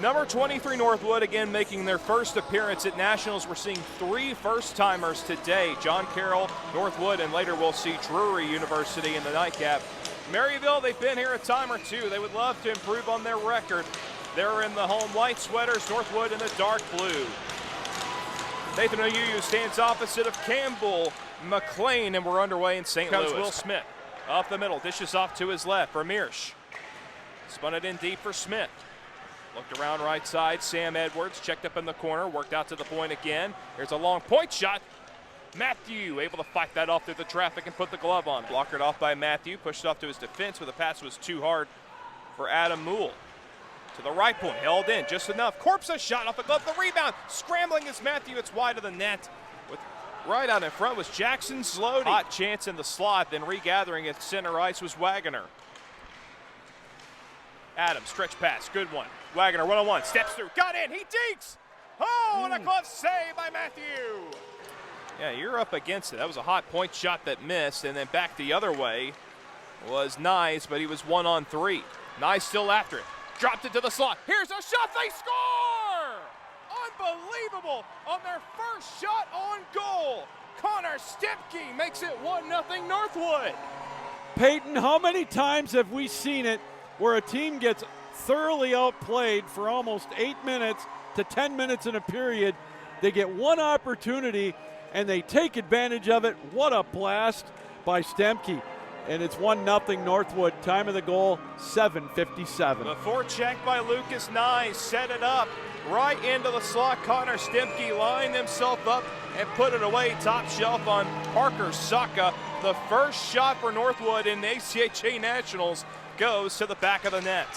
Number 23 Northwood again making their first appearance at Nationals. We're seeing 3 first-timers today. John Carroll, Northwood, and later we'll see Drury University in the nightcap. Maryville, they've been here a time or two. They would love to improve on their record. They're in the home white sweaters, Northwood in the dark blue. Nathan Oyuyu stands opposite of Campbell McLean, and we're underway in St. Louis. Will Smith up the middle, dishes off to his left for Mearsh. Spun it in deep for Smith. Looked around right side, Sam Edwards checked up in the corner, worked out to the point again. Here's a long point shot. Matthew able to fight that off through the traffic and put the glove on. Blockered off by Matthew, pushed off to his defense where the pass was too hard for Adam Moule. To the right point, held in just enough. Corpse a shot off the glove, the rebound. Scrambling is Matthew, it's wide of the net. With right out in front was Jackson Slody. Hot chance in the slot, then regathering at center ice was Wagner. Adams, stretch pass, good one. Wagner one-on-one, steps through, got in, he dinks! Oh, and a glove save by Matthew! Yeah, you're up against it. That was a hot point shot that missed, and then back the other way was Nyes, but he was 1-on-3. Nyes still after it. Dropped it to the slot. Here's a shot, they score! Unbelievable on their first shot on goal. Connor Stepke makes it 1-0 Northwood. Peyton, how many times have we seen it where a team gets thoroughly outplayed for almost 8 minutes to 10 minutes in a period? They get one opportunity and they take advantage of it. What a blast by Stepke. And it's 1-0 Northwood. Time of the goal, 7:57. The forecheck by Lucas Nyes set it up right into the slot. Connor Stepke lined himself up and put it away top shelf on Parker Saka. The first shot for Northwood in the ACHA Nationals goes to the back of the net.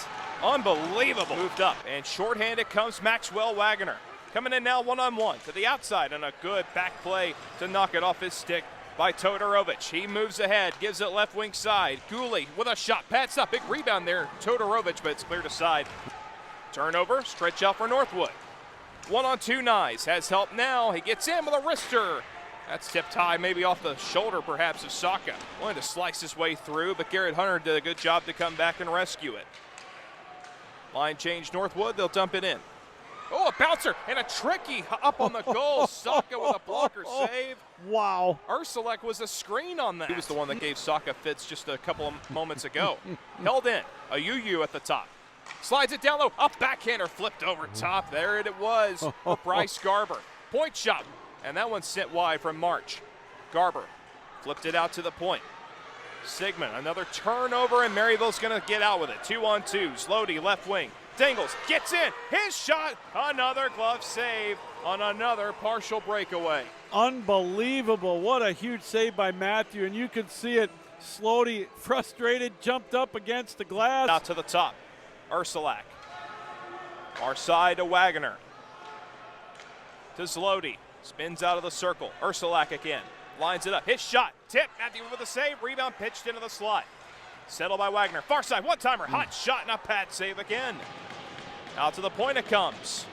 Unbelievable. Moved up and shorthanded comes Maxwell Wagner. Coming in now one-on-one to the outside and a good back play to knock it off his stick by Todorovic. He moves ahead, gives it left wing side. Gooley with a shot, pats up, big rebound there. Todorovic, but it's cleared aside. Turnover, stretch out for Northwood. 1-on-2 Nyes, has help now. He gets in with a wrister. That's tipped high, maybe off the shoulder perhaps of Saka. Wanted to slice his way through, but Garrett Hunter did a good job to come back and rescue it. Line change Northwood, they'll dump it in. Oh, a bouncer and a tricky up on the goal. Saka with a blocker save. Wow. Ursulek was a screen on that. He was the one that gave Saka fits just a couple of moments ago. Held in. Oyuyu at the top. Slides it down low. Up backhander flipped over top. There it was for Bryce Garber. Point shot. And that one sent wide from March. Garber flipped it out to the point. Sigmund, another turnover, and Maryville's going to get out with it. 2-on-2. Slody, left wing. Dangles, gets in, his shot, another glove save on another partial breakaway. Unbelievable, what a huge save by Matthew, and you can see it, Slody, frustrated, jumped up against the glass. Out to the top, Ursulak. Our side to Wagner. To Slody, spins out of the circle, Ursulak again, lines it up, his shot, tip, Matthew with a save, rebound pitched into the slot. Settled by Wagner, far side, one-timer, hot shot and a pad save again. Out to the point it comes.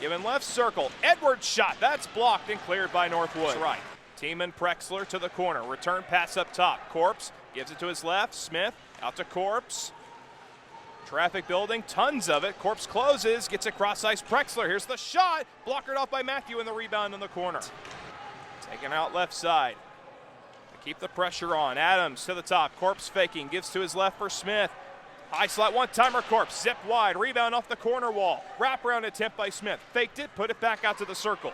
Given left circle, Edwards shot, that's blocked and cleared by Northwood. That's right. Tiemann Prexler to the corner, return pass up top. Corpse gives it to his left, Smith out to Corpse. Traffic building, tons of it. Corpse closes, gets across ice, Prexler, here's the shot. Blockered off by Matthew and the rebound in the corner. Taken out left side. Keep the pressure on. Adams to the top. Corpse faking. Gives to his left for Smith. High slot one-timer. Corpse zip wide. Rebound off the corner wall. Wraparound attempt by Smith. Faked it. Put it back out to the circle.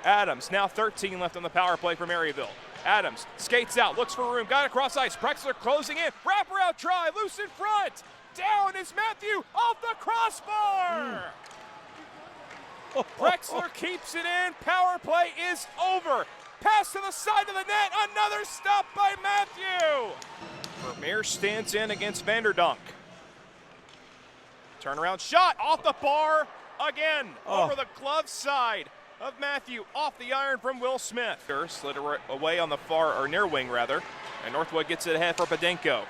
Adams. Now 13 left on the power play for Maryville. Adams skates out. Looks for room. Got across ice. Prexler closing in. Wraparound try. Loose in front. Down is Matthew. Off the crossbar. Prexler keeps it in. Power play is over. Pass to the side of the net, another stop by Matthew. Vermeer stands in against Vanderdonk. Turnaround shot off the bar again, over the glove side of Matthew, off the iron from Will Smith. Slid away on the far, or near wing rather, and Northwood gets it ahead for Podenko.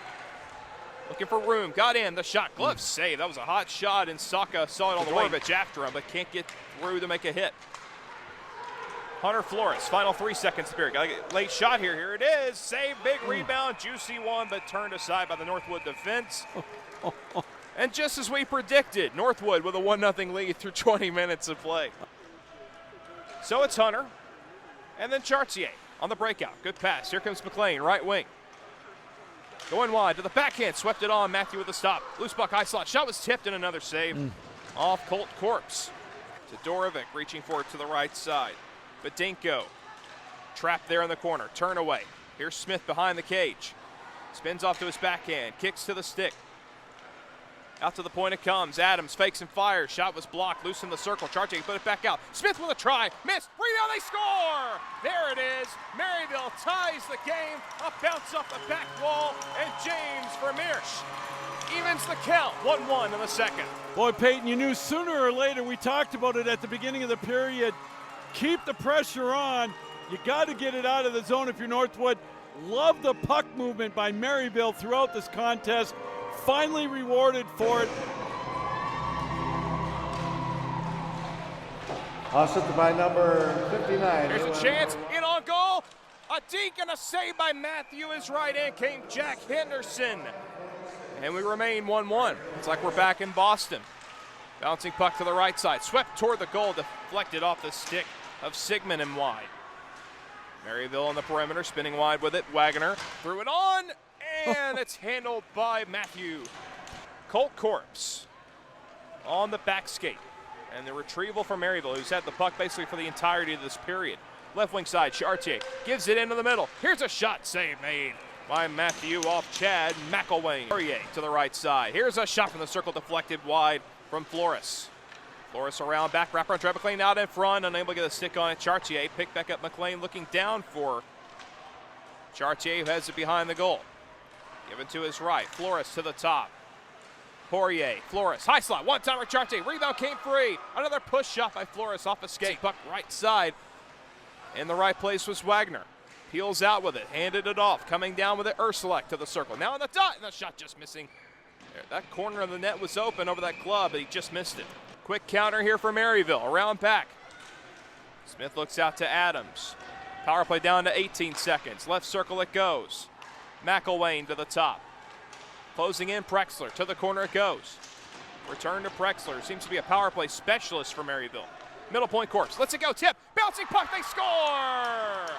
Looking for room, got in, the shot, glove save. That was a hot shot, and Saka saw it all the way after him, but can't get through to make a hit. Hunter Flores, final 3 seconds period. Got a late shot here. Here it is. Save, big rebound, juicy one, but turned aside by the Northwood defense. And just as we predicted, Northwood with a 1-0 lead through 20 minutes of play. So it's Hunter, and then Chartier on the breakout. Good pass. Here comes McLean, right wing. Going wide to the backhand, swept it on. Matthew with a stop. Loose puck, high slot. Shot was tipped and another save off Colt Corpse. To Dorovic, reaching for it to the right side. Badinko, trapped there in the corner. Turn away. Here's Smith behind the cage. Spins off to his backhand, kicks to the stick. Out to the point it comes. Adams fakes and fires. Shot was blocked. Loose in the circle. Chartier put it back out. Smith with a try. Missed. Rebound. They score. There it is. Maryville ties the game. A bounce off the back wall. And James Vermeersch evens the count. 1-1 in the second. Boy, Peyton, you knew sooner or later, we talked about it at the beginning of the period. Keep the pressure on. You got to get it out of the zone if you're Northwood. Love the puck movement by Maryville throughout this contest. Finally rewarded for it. Offset by number 59. There's a chance, in on goal. A deke and a save by Matthew is right in. Came Jack Henderson. And we remain 1-1. It's like we're back in Boston. Bouncing puck to the right side. Swept toward the goal, deflected off the stick of Sigmund and wide. Maryville on the perimeter, spinning wide with it. Wagner threw it on. And it's handled by Matthew. Colt Corpse on the back skate. And the retrieval from Maryville, who's had the puck basically for the entirety of this period. Left wing side, Chartier gives it into the middle. Here's a shot save made by Matthew off Chad McElwain. Poirier to the right side. Here's a shot from the circle, deflected wide from Flores. Flores around, back wrapper, Trey McLean out in front, unable to get a stick on it. Chartier picked back up McLean, looking down for Chartier, who has it behind the goal. Given to his right, Flores to the top. Poirier, Flores, high slot, one-timer Chartier, rebound came free. Another push shot by Flores off a skate. Puck right side. In the right place was Wagner. Peels out with it, handed it off, coming down with it, Ursulak to the circle. Now on the dot, and the shot just missing. There, that corner of the net was open over that glove, but he just missed it. Quick counter here for Maryville, around back. Smith looks out to Adams. Power play down to 18 seconds. Left circle it goes. McElwain to the top. Closing in, Prexler. To the corner it goes. Return to Prexler. Seems to be a power play specialist for Maryville. Middle point Corpse. Lets it go. Tip. Bouncing puck. They score!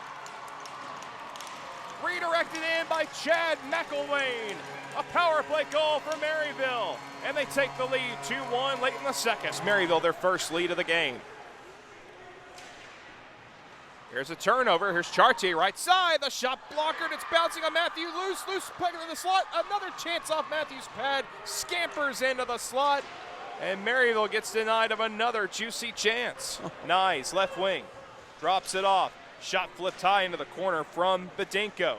Redirected in by Chad McElwain. A power play goal for Maryville. And they take the lead 2-1 late in the second. Maryville, their first lead of the game. Here's a turnover. Here's Chartier right side. The shot blockered. It's bouncing on Matthew. Loose puck into the slot. Another chance off Matthew's pad. Scampers into the slot. And Maryville gets denied of another juicy chance. Nice. Left wing. Drops it off. Shot flipped high into the corner from Badinko.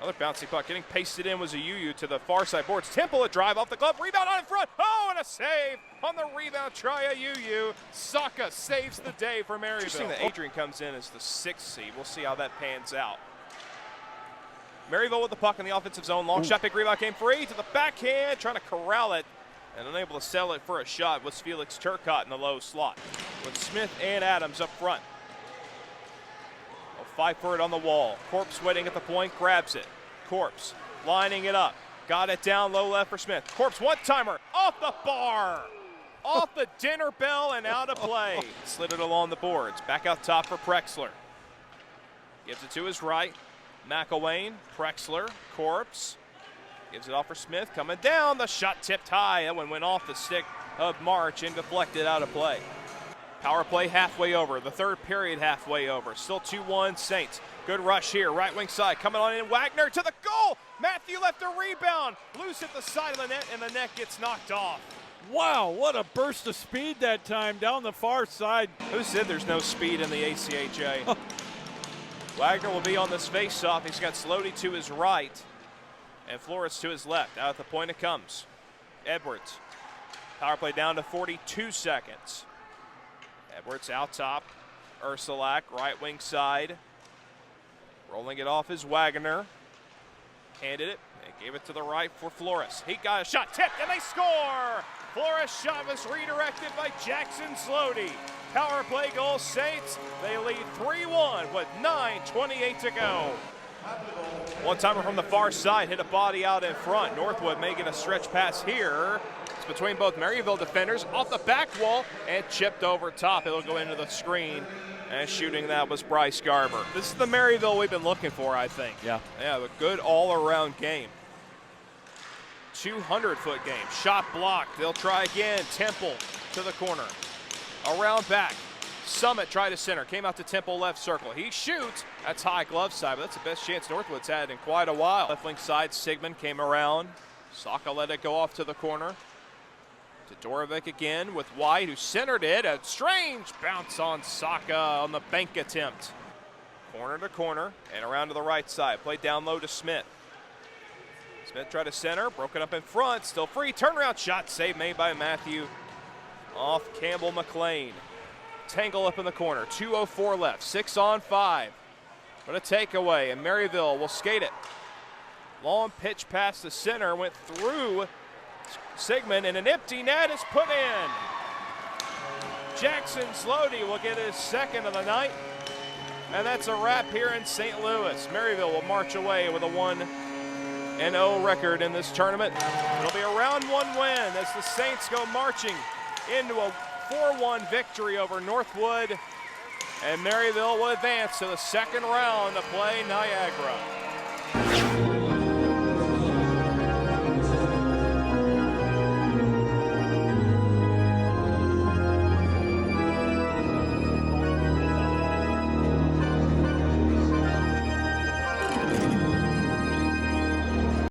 Another bouncy puck getting pasted in was a Yu to the far side boards. Temple a drive off the glove. Rebound on in front. Oh, and a save on the rebound try a Yu. Saka saves the day for Maryville. Interesting that Adrian comes in as the 6th seed. We'll see how that pans out. Maryville with the puck in the offensive zone. Long shot, big rebound came free to the backhand. Trying to corral it and unable to sell it for a shot was Felix Turcotte in the low slot. With Smith and Adams up front. Fight for it on the wall. Corpse waiting at the point, grabs it. Corpse lining it up. Got it down low left for Smith. Corpse one-timer off the bar. Off the dinner bell and out of play. Slid it along the boards. Back out top for Prexler. Gives it to his right. McElwain, Prexler, Corpse. Gives it off for Smith. Coming down. The shot tipped high. That one went off the stick of March and deflected out of play. Power play halfway over. The third period halfway over. Still 2-1 Saints. Good rush here. Right wing side. Coming on in. Wagner to the goal. Matthew left a rebound. Loose at the side of the net, and the net gets knocked off. Wow, what a burst of speed that time down the far side. Who said there's no speed in the ACHA? Wagner will be on this face-off. He's got Slody to his right and Flores to his left. Out at the point it comes. Edwards. Power play down to 42 seconds. Edwards out top. Ursulak, right wing side. Rolling it off is Wagner. Handed it and gave it to the right for Flores. He got a shot tipped and they score! Flores' shot was redirected by Jackson Slody. Power play goal Saints. They lead 3-1 with 9:28 to go. One-timer from the far side hit a body out in front. Northwood making a stretch pass here. between both Maryville defenders, off the back wall and chipped over top. It'll go into the screen, and shooting that was Bryce Garber. This is the Maryville we've been looking for, I think. Yeah, a good all-around game. 200-foot game. Shot blocked. They'll try again. Temple to the corner. Around back. Summit tried to center. Came out to Temple left circle. He shoots. That's high glove side, but that's the best chance Northwood's had in quite a while. Left wing side, Sigmund came around. Saka let it go off to the corner. Todorovic again with White, who centered it. A strange bounce on Saka on the bank attempt. Corner to corner and around to the right side. Played down low to Smith. Smith tried to center, broke it up in front, still free. Turnaround shot, save made by Matthew off Campbell McLean. Tangle up in the corner, 2:04 left, 6 on 5. But a takeaway, and Maryville will skate it. Long pitch past the center, went through Sigmund, and an empty net is put in. Jackson Slody will get his second of the night, and that's a wrap here in St. Louis. Maryville will march away with a 1-0 record in this tournament. It'll be a round 1 win as the Saints go marching into a 4-1 victory over Northwood, and Maryville will advance to the second round to play Niagara.